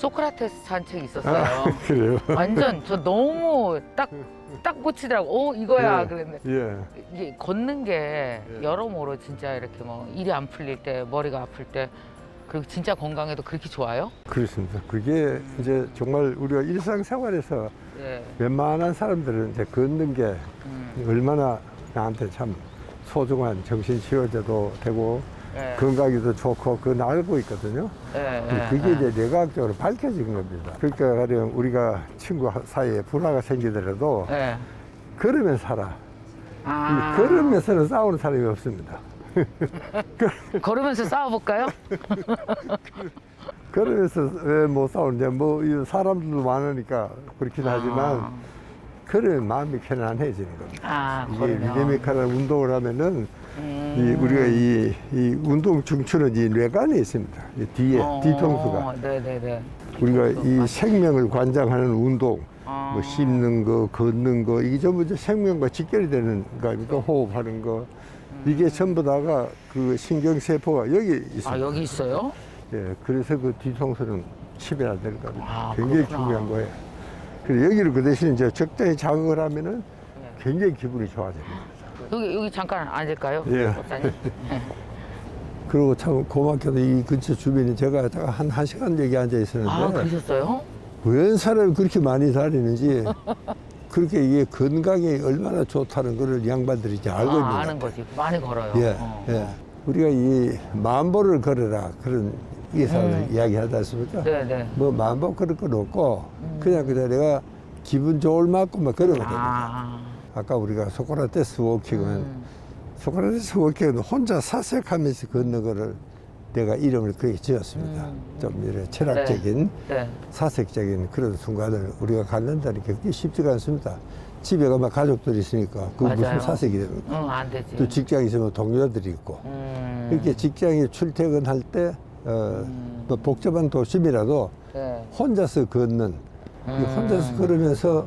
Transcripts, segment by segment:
소크라테스 산책 있었어요. 그래요? 완전 저 너무 딱 꽂히더라고. 이거야. 예. 그랬는데 예. 이게 걷는 게 예. 여러모로 진짜 이렇게 뭐 일이 안 풀릴 때, 머리가 아플 때, 그리고 진짜 건강에도 그렇게 좋아요? 그렇습니다. 그게 이제 정말 우리가 일상생활에서 네. 웬만한 사람들은 이제 걷는 게 얼마나 나한테 참 소중한 정신치료제도 되고 네. 건강에도 좋고 그건 알고 있거든요. 네. 근데 그게 이제 뇌과학적으로 밝혀진 겁니다. 그러니까 가령 우리가 친구 사이에 불화가 생기더라도 네. 걸으면 살아. 아. 걸으면서는 싸우는 사람이 없습니다. 걸으면서 싸워볼까요? 걸으면서 왜 못 싸우는데 뭐 이 사람들도 많으니까 그렇긴 하지만 걸으면 마음이 편안해지는 겁니다. 이게 걸으면. 리드미컬한 운동을 하면은 우리가 이 운동 중추는 이 뇌관에 있습니다. 이 뒤에 뒤통수가. 네네네. 우리가 이 생명을 관장하는 운동, 뭐 씹는 거, 걷는 거, 이게 전부 이제 생명과 직결이 되는 거 아닙니까? 호흡하는 거. 이게 전부 다가 그 신경세포가 여기 있습니다. 아, 여기 있어요? 예, 그래서 그 뒤통수는 침해 안 되는 겁니다. 아, 굉장히 그렇구나. 중요한 거예요. 그리고 여기를 그 대신 이제 적당히 자극을 하면은 굉장히 기분이 좋아집니다. 여기 잠깐 앉을까요? 예. 박사님? 그리고 참 고맙게도 이 근처 주변에 제가 한 시간 여기 앉아 있었는데. 아, 그러셨어요? 웬 사람이 그렇게 많이 다니는지 그렇게 이게 건강에 얼마나 좋다는 거를 양반들이 이제 알고 있는 아는 거예요. 거지. 많이 걸어요. 예, 예. 우리가 이 만보를 걸어라 그런 의사를 이야기하지 않습니까? 네네. 뭐 만보 걸을 건 없고 그냥 내가 기분 좋을 만큼만 걸으면 됩니다. 아까 우리가 소크라테스 워킹은 소크라테스 워킹은 혼자 사색하면서 걷는 거를 내가 이름을 그렇게 지었습니다. 좀 이래 철학적인 네. 사색적인 그런 순간을 우리가 갖는다는 게 그게 쉽지가 않습니다. 집에 가면 가족들이 있으니까 그 무슨 맞아요. 사색이 됩니까? 안 되지. 또 직장에 있으면 동료들이 있고 이렇게 직장에 출퇴근할 때 뭐 복잡한 도심이라도 네. 혼자서 걷는 이 혼자서 걸으면서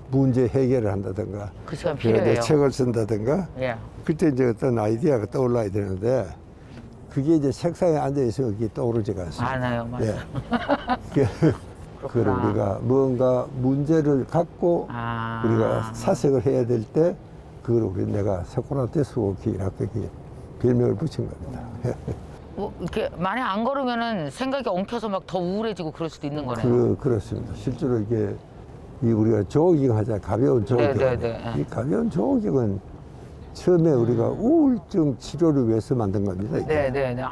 문제 해결을 한다든가 그 시간 내가 내 필요해요. 책을 쓴다든가 예. 그때 이제 어떤 아이디어가 떠올라야 되는데 그게 이제 책상에 앉아 있으면 그게 떠오르지가 않습니다. 많아요, 맞아요. 예. 그걸 그렇구나. 우리가 뭔가 문제를 갖고 우리가 사색을 해야 될 때 그걸 우리 내가 소크라테스 워킹이라고 이렇게 별명을 붙인 겁니다. 뭐 이렇게 많이 안 걸으면은 생각이 엉켜서 막 더 우울해지고 그럴 수도 있는 거네요. 그렇습니다. 실제로 이게 이 우리가 조깅 하자 가벼운 조깅. 네네네. 이 가벼운 조깅은 처음에 우리가 우울증 치료를 위해서 만든 겁니다. 이게. 네네네.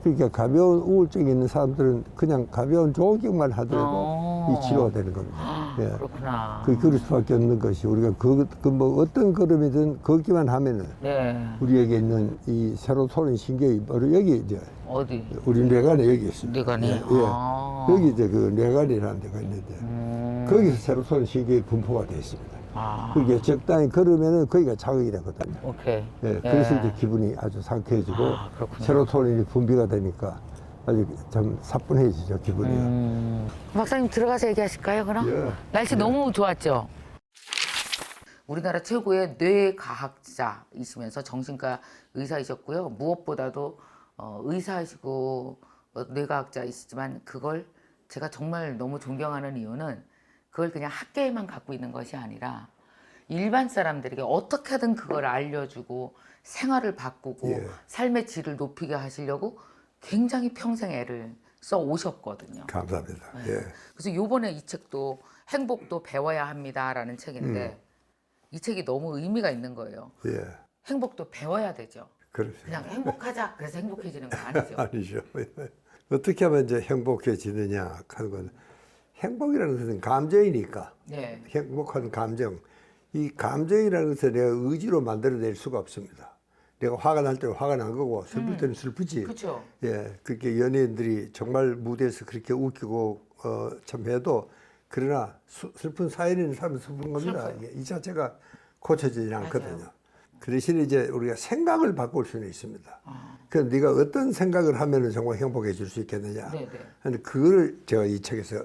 그러니까 가벼운 우울증이 있는 사람들은 그냥 가벼운 조깅만 하더라도 이 치료가 되는 겁니다. 예. 그렇구나. 그럴 수밖에 없는 것이 우리가 뭐 어떤 걸음이든 걷기만 하면은 네. 우리에게 있는 이 세로토닌 신경이 바로 여기 이제 어디? 우리 뇌관에 여기 있습니다. 뇌관이? 예. 여기 이제 그 뇌관이라는 데가 있는데 거기서 세로토닌 신경이 분포가 되어 있습니다. 그게 적당히 걸으면은 거기가 자극이 되거든요. 오케이. 예, 그래서 이제 기분이 아주 상쾌해지고 그렇구나. 세로토닌이 분비가 되니까 아주 좀 사뿐해지죠, 기분이. 박사님 들어가서 얘기하실까요, 그럼? 예. 날씨 너무 좋았죠? 우리나라 최고의 뇌과학자이시면서 정신과 의사이셨고요. 무엇보다도 의사이시고 뇌과학자이시지만 그걸 제가 정말 너무 존경하는 이유는 그걸 그냥 학계에만 갖고 있는 것이 아니라 일반 사람들에게 어떻게든 그걸 알려주고 생활을 바꾸고 삶의 질을 높이게 하시려고 굉장히 평생 애를 써 오셨거든요. 감사합니다. 네. 예. 그래서 요번에 이 책도 행복도 배워야 합니다라는 책인데 이 책이 너무 의미가 있는 거예요. 예. 행복도 배워야 되죠. 그렇죠. 그냥 행복하자 그래서 행복해지는 거 아니죠. 아니죠. 어떻게 하면 이제 행복해지느냐 하는 건 행복이라는 것은 감정이니까. 네. 행복한 감정. 이 감정이라는 것을 내가 의지로 만들어낼 수가 없습니다. 내가 화가 날 때는 화가 난 거고 슬플 때는 슬프지. 그렇죠. 예, 그렇게 연예인들이 정말 무대에서 그렇게 웃기고 참 해도 그러나 슬픈 사연이 있는 사람은 슬픈 겁니다. 이게 이 자체가 고쳐지지 않거든요. 그 대신에 이제 우리가 생각을 바꿀 수는 있습니다. 그럼 네가 어떤 생각을 하면 정말 행복해질 수 있겠느냐. 근데 그거를 제가 이 책에서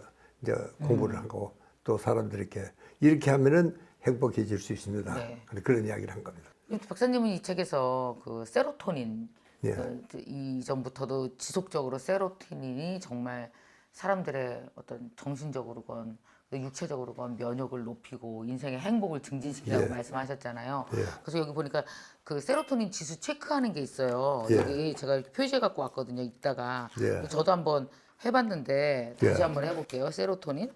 이제 공부를 하고 또 사람들에게 이렇게 하면은 행복해질 수 있습니다. 그런 이야기를 한 겁니다. 박사님은 이 책에서 그 세로토닌 예. 그 이전부터도 지속적으로 세로토닌이 정말 사람들의 어떤 정신적으로건 육체적으로건 면역을 높이고 인생의 행복을 증진시키라고 예. 말씀하셨잖아요. 예. 그래서 여기 보니까 그 세로토닌 지수 체크하는 게 있어요. 예. 여기 제가 이렇게 표시해 갖고 왔거든요. 이따가 예. 저도 한번 해봤는데 다시 예. 한번 해볼게요. 세로토닌.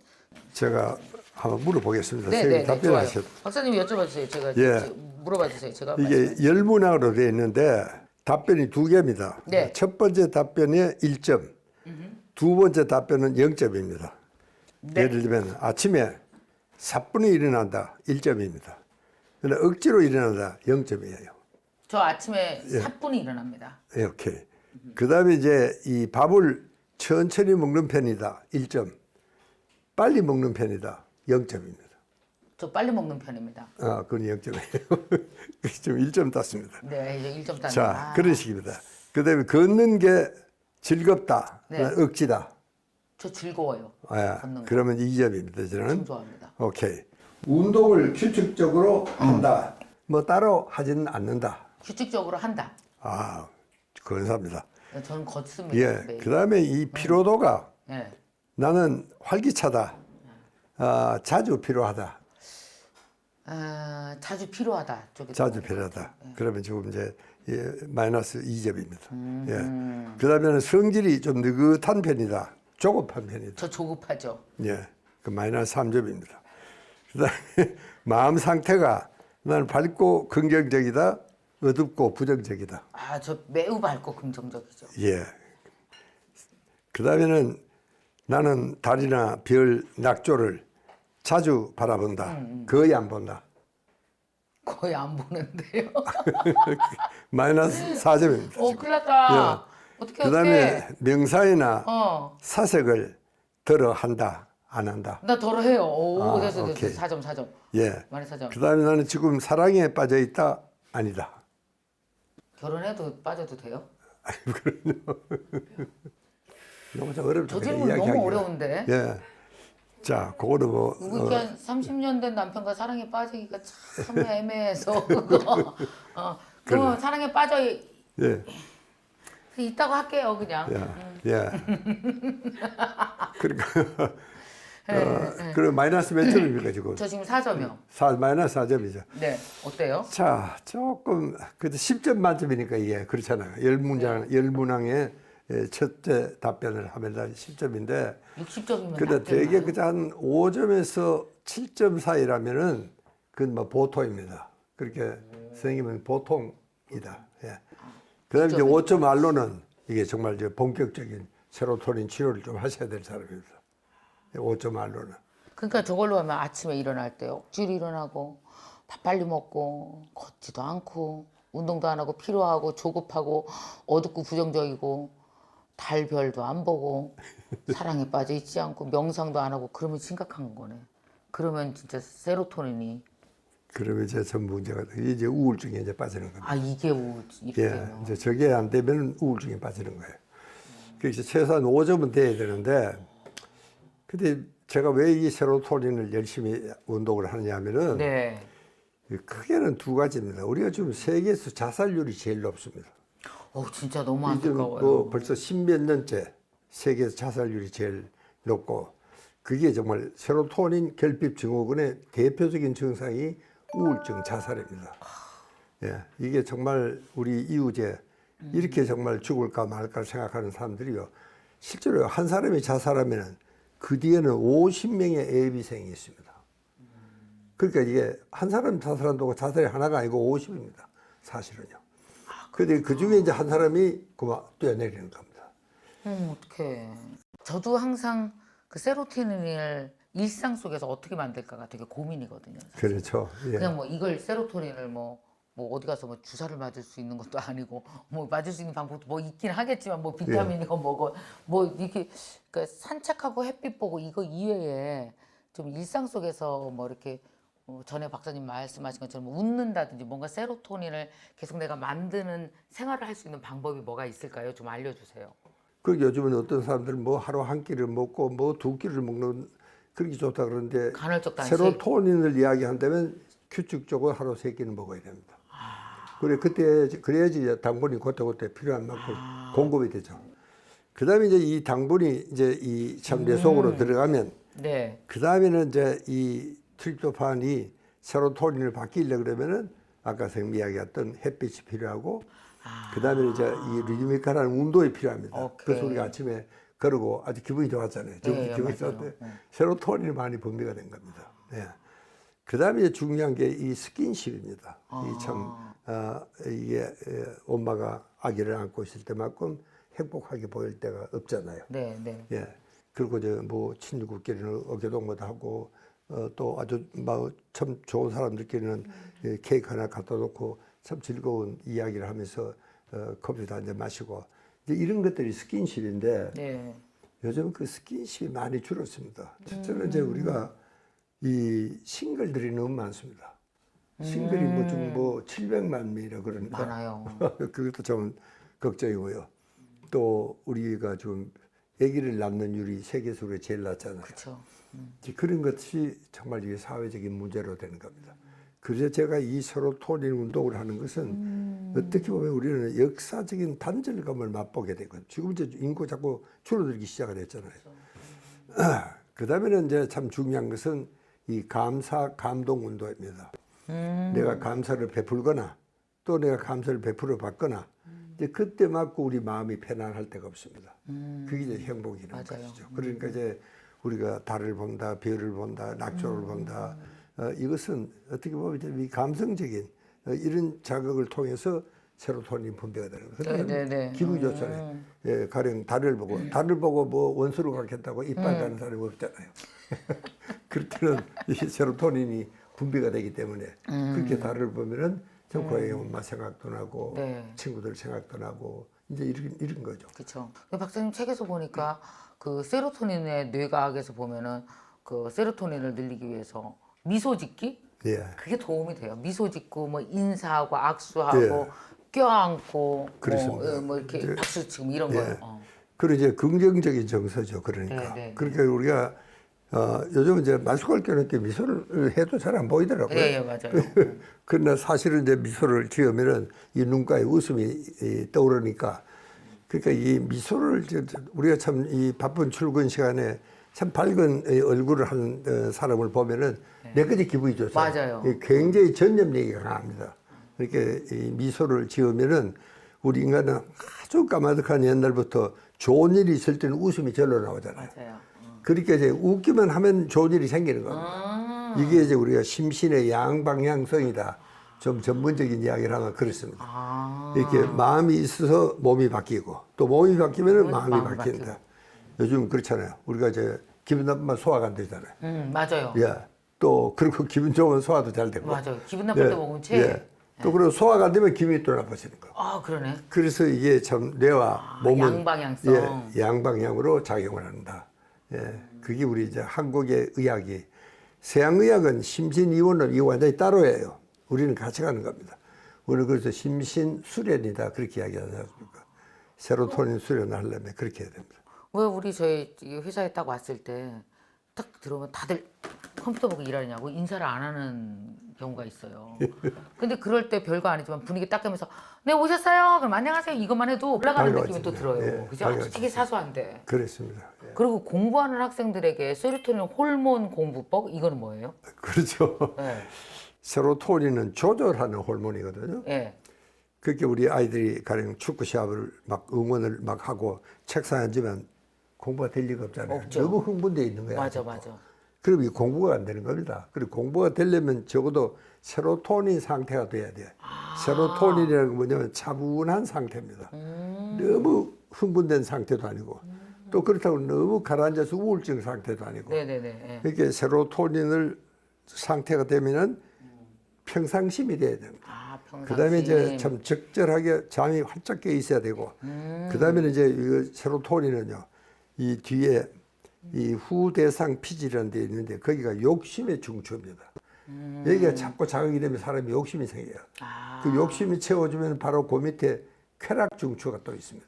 제가 한번 물어보겠습니다. 네네네. 좋아요. 답변하셨. 박사님 여쭤봐 주세요. 제가 예. 물어봐 주세요. 제가 이게 열문학으로 되어 있는데 답변이 두 개입니다. 네. 첫 번째 답변이 1점, 두 번째 답변은 0점입니다. 네. 예를 들면 아침에 사뿐히 일어난다 1점입니다. 그러나 억지로 일어난다 0점이에요. 저 아침에 예. 사뿐히 일어납니다. 이렇게. 그다음에 이제 이 밥을 천천히 먹는 편이다 1점, 빨리 먹는 편이다 0점입니다. 저 빨리 먹는 편입니다. 아, 그건 0점이에요. 지금 1점 땄습니다. 네, 이제 1점 따는. 자, 그런 식입니다. 그다음에 걷는 게 즐겁다, 네. 억지다. 저 즐거워요. 아, 걷는 거. 그러면 2점입니다. 좀 저는. 좋아합니다. 오케이. 운동을 규칙적으로 한다. 뭐 따로 하지는 않는다. 규칙적으로 한다. 아, 감사합니다. 저는 걷습니다. 예. 매일. 그다음에 이 피로도가 예. 나는 활기차다. 아, 자주 필요하다. 아, 자주 필요하다. 쪽에 자주 필요하다. 그러면 지금 이제 마이너스 2점입니다. 예. 그다음에는 성질이 좀 느긋한 편이다. 조급한 편이다. 저 조급하죠. 예. 그 마이너스 3점입니다. 그다음에 마음 상태가 나는 밝고 긍정적이다. 어둡고 부정적이다. 아, 저 매우 밝고 긍정적이죠. 예. 그다음에는 나는 달이나 별, 낙조를 자주 바라본다. 거의 안 본다. 거의 안 보는데요. 마이너스 4점입니다. 큰일 났다. 어떻게 그다음에 명사이나 어. 사색을 덜어 한다. 안 한다. 나 덜어 해요. 오, 아, 됐어. 오케이. 4점, 4점. 예. 마이너스 4점. 그다음에 나는 지금 사랑에 빠져 있다. 아니다. 결혼해도 빠져도 돼요? 너무 좀 어렵죠. 저 그냥 질문 너무 이야기하기가. 어려운데. 예. 자, 그거는 뭐 이렇게 한 30년 된 남편과 사랑에 빠지기가 참 애매해서 그거. 그러면 사랑에 빠져 예. 있다고 할게요, 그냥. 예. 예. 그러니까 그럼 마이너스 몇 점입니까 지금? 저 지금 4점이요. 마이너스 4점이죠. 네, 어때요? 자, 조금 그래도 10점 만점이니까 이게 그렇잖아요. 열문항의 첫째 답변을 하면 다 10점인데 60점이면 근데 되게 그저 한 5점에서 7점 사이라면은 그건 뭐 보통입니다. 그렇게 선생님은 보통이다. 예. 그다음에 이제 5점 알로는 이게 정말 이제 본격적인 세로토닌 치료를 좀 하셔야 될 사람입니다. 5점 알로는. 그러니까 저걸로 하면 아침에 일어날 때 억지로 일어나고 밥 빨리 먹고 걷지도 않고 운동도 안 하고 피로하고 조급하고 어둡고 부정적이고 달별도 안 보고 사랑에 빠져 있지 않고 명상도 안 하고 그러면 심각한 거네. 그러면 진짜 세로토닌이 그러면 이제 전 문제가 이제 우울증에 이제 빠지는 겁니다. 아 이게 우울증 이렇게 예, 되면. 이제 저게 안 되면 우울증에 빠지는 거예요. 그래서 최소한 5점은 돼야 되는데, 근데 제가 왜 이 세로토닌을 열심히 운동을 하느냐면은 네. 크게는 두 가지입니다. 우리가 지금 세계에서 자살률이 제일 높습니다. 진짜 너무 요즘 안타까워요. 뭐 벌써 10몇 년째 세계에서 자살률이 제일 높고, 그게 정말 세로토닌 결핍 증후군의 대표적인 증상이 우울증, 자살입니다. 예, 이게 정말 우리 이후제 이렇게 정말 죽을까 말까 생각하는 사람들이요. 실제로 한 사람이 자살하면은 그 뒤에는 50명의 예비생이 있습니다. 그러니까 이게 한 사람 자살한다고 자살이 하나가 아니고 50입니다. 사실은요. 근데 그 중에 이제 한 사람이 그만 뛰어내리는 겁니다. 어떡해. 저도 항상 그 세로토닌을 일상 속에서 어떻게 만들까가 되게 고민이거든요. 사실. 그렇죠. 예. 그냥 뭐 이걸 세로토닌을 뭐 어디 가서 뭐 주사를 맞을 수 있는 것도 아니고 뭐 맞을 수 있는 방법도 뭐 있긴 하겠지만 뭐 비타민이고 뭐고 뭐 이렇게 그러니까 산책하고 햇빛 보고 이거 이외에 좀 일상 속에서 뭐 이렇게 전에 박사님 말씀하신 것처럼 뭐 웃는다든지 뭔가 세로토닌을 계속 내가 만드는 생활을 할 수 있는 방법이 뭐가 있을까요? 좀 알려주세요. 그 요즘은 어떤 사람들은 뭐 하루 한 끼를 먹고 뭐 두 끼를 먹는 그렇게 좋다 그러는데 간헐적 단식. 세로토닌을 이야기한다면 규칙적으로 하루 세 끼는 먹어야 됩니다. 그래 그때 그래야지 당분이 그때그때 필요한 만큼 공급이 되죠. 그다음에 이제 이 당분이 이제 이 내 속으로 들어가면 네. 그다음에는 이제 이 트립토판이 세로토닌을 바뀌려 그러면은 아까 선생님 이야기했던 햇빛이 필요하고 그다음에 이제 이 리드미컬한 운동이 필요합니다. 오케이. 그래서 우리가 아침에 걸고 아주 기분이 좋았잖아요. 지금 네, 기분이 맞아요. 좋은데 세로토닌이 많이 분비가 된 겁니다. 네. 그다음에 이제 중요한 게 이 스킨십입니다. 이 참 이게 엄마가 아기를 안고 있을 때만큼 행복하게 보일 때가 없잖아요. 네, 네. 예. 그리고 이제 뭐 친구끼리는 어깨동무도 하고 또 아주 참 좋은 사람들끼리는 케이크 하나 갖다 놓고 참 즐거운 이야기를 하면서 커피도 한잔 마시고 이제 이런 것들이 스킨십인데 네. 요즘 그 스킨십이 많이 줄었습니다. 첫째는 이제 우리가 이 싱글들이 너무 많습니다. 싱글이 뭐 700만 명이라 그러니까 많아요. 그것도 좀 걱정이고요. 또 우리가 지금 아기를 낳는 율이 세계적으로 제일 낮잖아요. 그렇죠. 그런 것이 정말 이게 사회적인 문제로 되는 겁니다. 그래서 제가 이 세로토닌 운동을 하는 것은 어떻게 보면 우리는 역사적인 단절감을 맛보게 되거든요. 지금 이제 인구 자꾸 줄어들기 시작을 했잖아요. 그 다음에는 이제 참 중요한 것은 이 감사, 감동 운동입니다. 내가 감사를 베풀거나 또 내가 감사를 베풀어 받거나 이제 그때 맞고 우리 마음이 편안할 때가 없습니다. 그게 이제 행복이라는 맞아요. 것이죠. 그러니까 이제 우리가 달을 본다, 별을 본다, 낙조를 본다. 이것은 어떻게 보면 이제 이 감성적인 이런 자극을 통해서 세로토닌 분비가 되는 거예요. 네, 네. 기분이 좋잖아요. 예, 가령 달을 보고 뭐 원수로 가겠다고 이빨 가는 사람이 없잖아요. 그럴 때는 이 세로토닌이 분비가 되기 때문에 그렇게 달을 보면은 저 고향의 엄마 생각도 나고 네. 친구들 생각도 나고 이제 이런 거죠. 그렇죠. 박사님 책에서 보니까 그 세로토닌의 뇌과학에서 보면은 그 세로토닌을 늘리기 위해서 미소 짓기 예. 그게 도움이 돼요. 미소 짓고 뭐 인사하고 악수하고 껴안고 그렇습니다. 뭐 이렇게 박수 치고 이런 거요. 그리고 이제 긍정적인 정서죠. 그러니까. 네, 네. 그러니까 우리가 요즘 이제 마스크를 껴놓게 미소를 해도 잘 안 보이더라고요. 예, 맞아요. 그러나 사실은 이제 미소를 지으면은 이 눈가에 웃음이 떠오르니까 그러니까 이 미소를 우리가 참 이 바쁜 출근 시간에 참 밝은 얼굴을 하는 사람을 보면은 내까지 기분이 좋죠. 맞아요. 굉장히 전념력이 강합니다. 이렇게 이 미소를 지으면은 우리 인간은 아주 까마득한 옛날부터 좋은 일이 있을 때는 웃음이 절로 나오잖아요. 맞아요. 그러니까 이제 웃기만 하면 좋은 일이 생기는 겁니다. 이게 이제 우리가 심신의 양방향성이다. 좀 전문적인 이야기를 하면 그렇습니다. 이렇게 마음이 있어서 몸이 바뀌고 또 몸이 바뀌면 마음이 바뀐다. 요즘 그렇잖아요. 우리가 이제 기분 나쁘면 소화가 안 되잖아요. 맞아요. 예. 또 그리고 기분 좋으면 소화도 잘 되고. 맞아요. 기분 나쁠 때 먹으면 최. 또 그리고 소화가 안 되면 기분이 또 나빠지는 거예요. 아, 그러네. 그래서 이게 참 뇌와 몸은 양방향성. 양방향으로 작용을 한다. 예. 그게 우리 이제 한국의 의학이 서양의학은 심신이원을 이거 완전히 따로예요. 우리는 같이 가는 겁니다. 우리는 그래서 심신수련이다 그렇게 이야기하지 않습니까? 세로토닌 수련을 하려면 그렇게 해야 됩니다. 왜 우리 저희 회사에 딱 왔을 때 딱 들어오면 다들 컴퓨터 보고 일하느냐고 인사를 안 하는 경우가 있어요. 근데 그럴 때 별거 아니지만 분위기 딱 깨면서 네 오셨어요. 그럼 안녕하세요. 이것만 해도 올라가는 느낌이 또 들어요. 예, 그죠? 아주 되게 사소한데. 그렇습니다. 예. 그리고 공부하는 학생들에게 세로토닌 호르몬 공부법 이거는 뭐예요? 그렇죠. 네. 세로토닌은 조절하는 호르몬이거든요. 예. 그렇게 우리 아이들이 가령 축구 시합을 막 응원을 막 하고 책상에 앉으면 공부가 될 리가 없잖아요. 없죠. 너무 흥분되어 있는 거야. 맞아, 맞아. 그럼 이 공부가 안 되는 겁니다. 그리고 공부가 되려면 적어도 세로토닌 상태가 돼야 돼요. 세로토닌이라는 건 뭐냐면 차분한 상태입니다. 너무 흥분된 상태도 아니고 또 그렇다고 너무 가라앉아서 우울증 상태도 아니고 네네네. 예. 이렇게 세로토닌을 상태가 되면은 평상심이 돼야 됩니다. 평상시. 그다음에 이제 참 적절하게 잠이 활짝 깨 있어야 되고 그다음에는 이제 이 세로토닌은요 이 뒤에 이 후대상 피질이라는 데 있는데 거기가 욕심의 중추입니다. 여기가 자꾸 자극이 되면 사람이 욕심이 생겨요. 그 욕심이 채워주면 바로 그 밑에 쾌락 중추가 또 있습니다.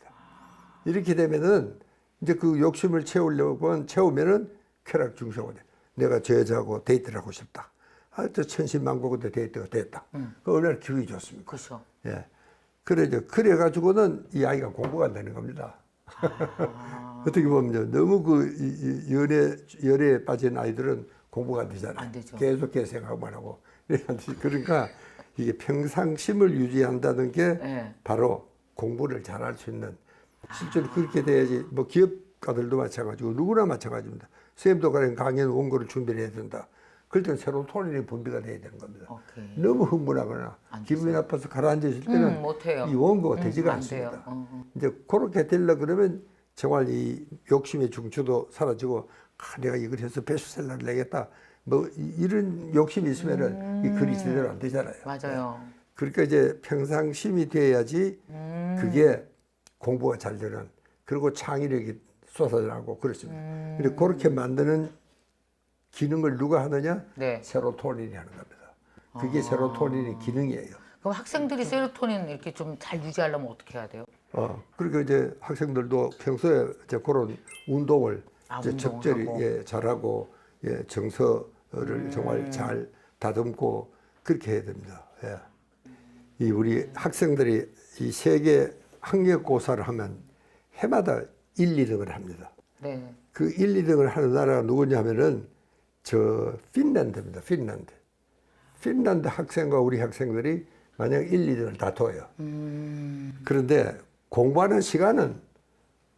이렇게 되면은 이제 그 욕심을 채우면은 쾌락 중추가 돼. 내가 저 여자하고 데이트를 하고 싶다. 저 천신만고인데 데이트가 됐다. 그 얼마나 기분이 좋습니까? 그렇죠. 예. 그래가지고는 이 아이가 공부가 안 되는 겁니다. 어떻게 보면 너무 그 열에 빠진 아이들은 공부가 안 되잖아요. 안 되죠. 계속 생각만 하고. 그러니까 이게 평상심을 유지한다는 게 네. 바로 공부를 잘할 수 있는, 실제로 그렇게 돼야지. 뭐 기업가들도 마찬가지고 누구나 마찬가지입니다. 선생님도 그런 강연 원고를 준비를 해야 된다. 그럴 때는 세로토닌이 분비가 돼야 되는 겁니다. 오케이. 너무 흥분하거나 기분이 나빠서 가라앉아 있을 때는 못해요. 이 원고가 되지가 안 않습니다. 돼요. 이제 그렇게 되려 그러면 정말 이 욕심의 중추도 사라지고, 내가 이걸 해서 베스트셀러를 내겠다, 뭐 이런 욕심이 있으면은 이 글이 제대로 안 되잖아요. 맞아요. 그러니까 이제 평상심이 돼야지 그게 공부가 잘 되는, 그리고 창의력이 쏟아나고 그렇습니다. 근데 그렇게 만드는 기능을 누가 하느냐? 네. 세로토닌이 하는 겁니다. 그게 세로토닌의 기능이에요. 그럼 학생들이 세로토닌 이렇게 좀 잘 유지하려면 어떻게 해야 돼요? 그러니까 이제 학생들도 평소에 이제 그런 운동을 이제 적절히 잘하고, 정서를 정말 잘 다듬고 그렇게 해야 됩니다. 이 우리 학생들이 이 세계 학력고사를 하면 해마다 1, 2등을 합니다. 네. 그 1, 2등을 하는 나라가 누구냐 하면은 저 핀란드입니다. 핀란드 학생과 우리 학생들이 만약 1, 2등을 다퉈요. 그런데 공부하는 시간은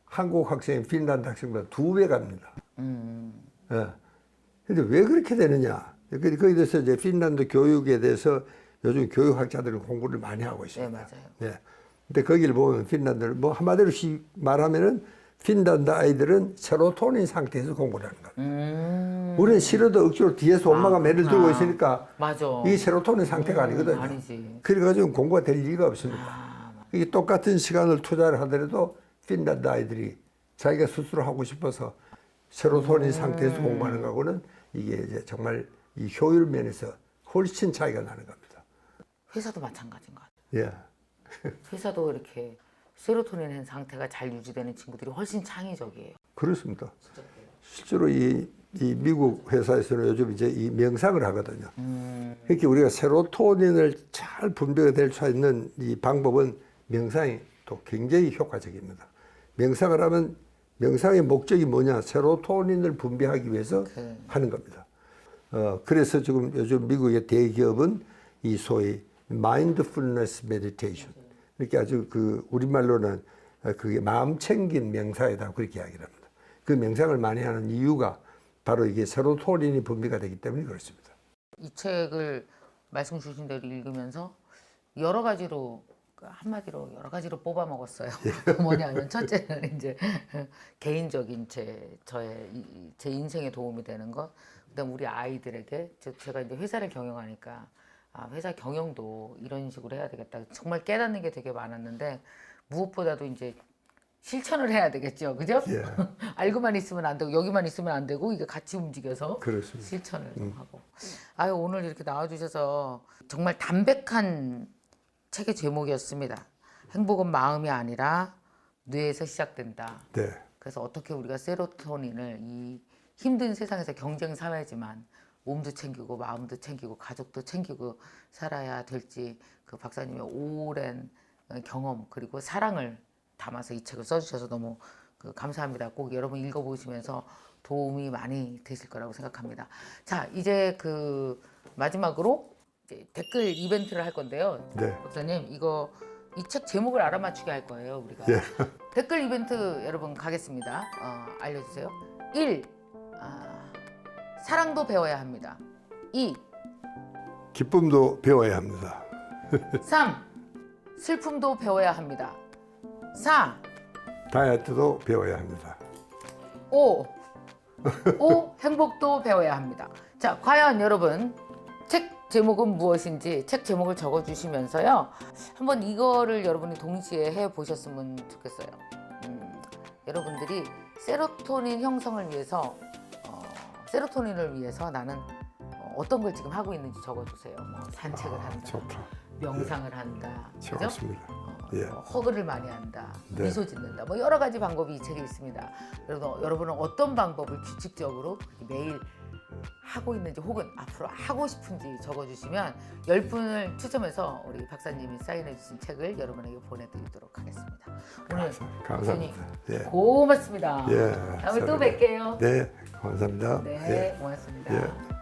한국 학생, 핀란드 학생보다 2배 갑니다. 근데 왜 그렇게 되느냐? 거기에 대해서 이제 핀란드 교육에 대해서 요즘 교육학자들은 공부를 많이 하고 있습니다. 네, 맞아요. 네. 근데 거기를 보면 핀란드를 뭐 한마디로 말하면은 핀란드 아이들은 세로토닌 상태에서 공부를 하는 거예요. 우리는 싫어도 억지로 뒤에서 엄마가 매를 들고 있으니까 맞아. 이게 세로토닌 상태가 아니거든요. 아니지. 그래가지고 공부가 될 리가 없습니다. 이게 똑같은 시간을 투자를 하더라도 핀란드 아이들이 자기가 스스로 하고 싶어서 세로토닌 상태에서 공부하는 거하고는 이게 이제 정말 이 효율 면에서 훨씬 차이가 나는 겁니다. 회사도 마찬가지인 것 같아요. 예. 회사도 이렇게 세로토닌 상태가 잘 유지되는 친구들이 훨씬 창의적이에요. 그렇습니다. 실제로 이 미국 회사에서는 요즘 이제 이 명상을 하거든요. 이렇게 우리가 세로토닌을 잘 분배가 될 수 있는 이 방법은 명상이 또 굉장히 효과적입니다. 명상을 하면 명상의 목적이 뭐냐? 세로토닌을 분비하기 위해서 하는 겁니다. 그래서 지금 요즘 미국의 대기업은 이 소위 마인드풀니스 메디테이션, 이렇게 아주 그 우리말로는 그게 마음 챙긴 명상이다, 그렇게 이야기를 합니다. 그 명상을 많이 하는 이유가 바로 이게 세로토닌이 분비가 되기 때문에 그렇습니다. 이 책을 말씀 주신 대로 읽으면서 여러 가지로, 한마디로 여러 가지로 뽑아 먹었어요. 뭐냐면 첫째는 이제 개인적인 제 인생에 도움이 되는 것, 그다음 우리 아이들에게, 제가 이제 회사를 경영하니까 회사 경영도 이런 식으로 해야 되겠다. 정말 깨닫는 게 되게 많았는데 무엇보다도 이제 실천을 해야 되겠죠, 그죠? 예. 알고만 있으면 안 되고 여기만 있으면 안 되고 이게 같이 움직여서 그렇습니다. 실천을 좀 하고. 아유, 오늘 이렇게 나와주셔서 정말 담백한 책의 제목이었습니다. 행복은 마음이 아니라 뇌에서 시작된다. 네. 그래서 어떻게 우리가 세로토닌을 이 힘든 세상에서 경쟁 사회지만 몸도 챙기고 마음도 챙기고 가족도 챙기고 살아야 될지, 그 박사님의 오랜 경험 그리고 사랑을 담아서 이 책을 써주셔서 너무 감사합니다. 꼭 여러분 읽어보시면서 도움이 많이 되실 거라고 생각합니다. 자, 이제 그 마지막으로 이제 댓글 이벤트를 할 건데요. 네. 박사님, 이 책 제목을 알아맞추게 할 거예요, 우리가. 예. 댓글 이벤트 여러분 가겠습니다. 알려주세요. 1. 사랑도 배워야 합니다. 2. 기쁨도 배워야 합니다. 3. 슬픔도 배워야 합니다. 4. 다이어트도 배워야 합니다. 5. 행복도 배워야 합니다. 자, 과연 여러분 책 제목은 무엇인지 책 제목을 적어주시면서요, 한번 이거를 여러분이 동시에 해보셨으면 좋겠어요. 여러분들이 세로토닌 형성을 위해서, 세로토닌을 위해서 나는 어떤 걸 지금 하고 있는지 적어주세요. 뭐 산책을 한다, 좋다. 명상을 한다, 그죠? 좋습니다. 예. 허그를 많이 한다, 네. 미소 짓는다, 뭐 여러 가지 방법이 이 책에 있습니다. 여러분은 어떤 방법을 규칙적으로 매일 하고 있는지 혹은 앞으로 하고 싶은지 적어주시면 10분을 추첨해서 우리 박사님이 사인해 주신 책을 여러분에게 보내드리도록 하겠습니다. 오늘 감사합니다. 예. 고맙습니다. 예. 다음에 또 뵐게요. 네, 감사합니다. 네, 예. 고맙습니다. 예.